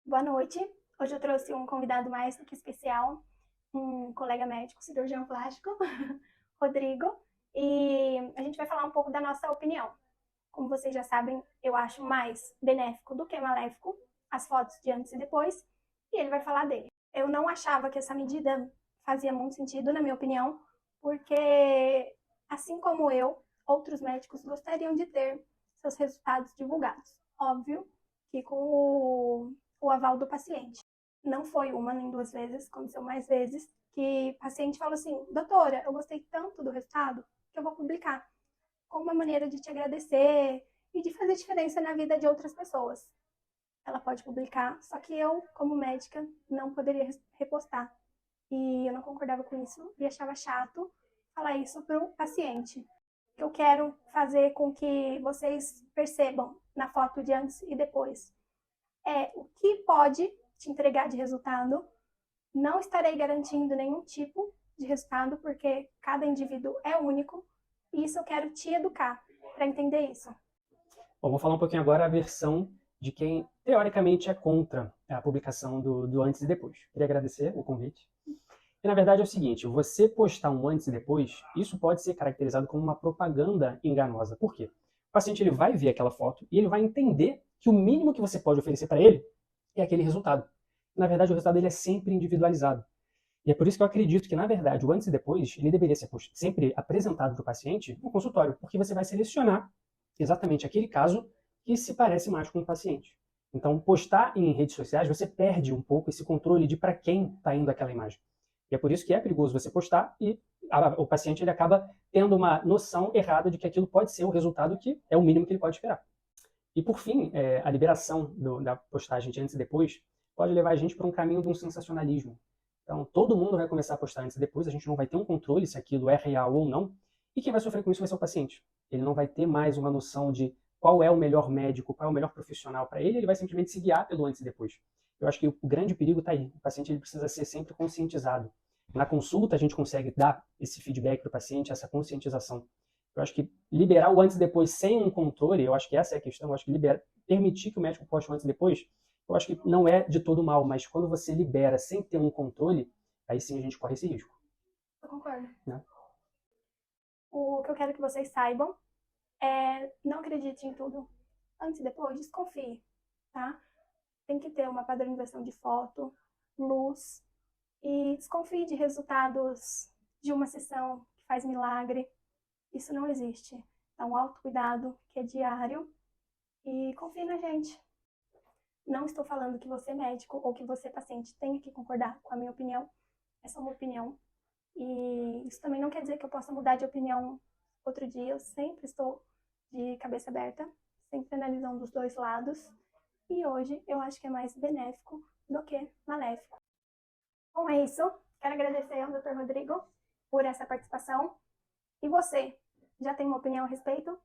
Boa noite. Hoje eu trouxe um convidado mais do que especial, um colega médico, cirurgião plástico, Rodrigo, e a gente vai falar um pouco da nossa opinião. Como vocês já sabem, eu acho mais benéfico do que maléfico as fotos de antes e depois, e ele vai falar dele. Eu não achava que essa medida fazia muito sentido, na minha opinião, porque, assim como eu, outros médicos gostariam de ter seus resultados divulgados. Óbvio que com o aval do paciente. Não foi uma nem duas vezes, aconteceu mais vezes, que o paciente falou assim: doutora, eu gostei tanto do resultado que eu vou publicar, como uma maneira de te agradecer e de fazer diferença na vida de outras pessoas. Ela pode publicar, só que eu, como médica, não poderia repostar. E eu não concordava com isso e achava chato falar isso para o paciente. Eu quero fazer com que vocês percebam na foto de antes e depois o que pode te entregar de resultado. Não estarei garantindo nenhum tipo de resultado, porque cada indivíduo é único, e isso eu quero te educar para entender isso. Bom, vou falar um pouquinho agora a versão de quem, teoricamente, é contra a publicação do antes e depois. Queria agradecer o convite. E, na verdade, é o seguinte, você postar um antes e depois, isso pode ser caracterizado como uma propaganda enganosa. Por quê? O paciente ele vai ver aquela foto e ele vai entender que o mínimo que você pode oferecer para ele é aquele resultado. Na verdade, o resultado ele é sempre individualizado. E é por isso que eu acredito que, na verdade, o antes e depois, ele deveria ser sempre apresentado para o paciente no consultório, porque você vai selecionar exatamente aquele caso que se parece mais com o paciente. Então, postar em redes sociais, você perde um pouco esse controle de para quem está indo aquela imagem. E é por isso que é perigoso você postar e o paciente ele acaba tendo uma noção errada de que aquilo pode ser o resultado que é o mínimo que ele pode esperar. E por fim, a liberação da postagem de antes e depois pode levar a gente para um caminho de um sensacionalismo. Então, todo mundo vai começar a postar antes e depois, a gente não vai ter um controle se aquilo é real ou não, e quem vai sofrer com isso vai ser o paciente. Ele não vai ter mais uma noção de qual é o melhor médico, qual é o melhor profissional para ele, ele vai simplesmente se guiar pelo antes e depois. Eu acho que o grande perigo está aí. O paciente ele precisa ser sempre conscientizado. Na consulta, a gente consegue dar esse feedback para o paciente, essa conscientização. Eu acho que liberar o antes e depois sem um controle, eu acho que essa é a questão, eu acho que permitir que o médico poste o antes e depois, eu acho que não é de todo mal, mas quando você libera sem ter um controle, aí sim a gente corre esse risco. Eu concordo. Né? O que eu quero que vocês saibam é: não acredite em tudo antes e depois, desconfie, tá? Tem que ter uma padronização de foto, luz, e desconfie de resultados de uma sessão que faz milagre. Isso não existe. É um autocuidado que é diário, e confie na gente. Não estou falando que você, médico, ou que você, paciente, tenha que concordar com a minha opinião. É só uma opinião. E isso também não quer dizer que eu possa mudar de opinião outro dia. Eu sempre estou de cabeça aberta, sempre analisando os dois lados. E hoje eu acho que é mais benéfico do que maléfico. Bom, é isso. Quero agradecer ao Dr. Rodrigo por essa participação. E você, já tem uma opinião a respeito?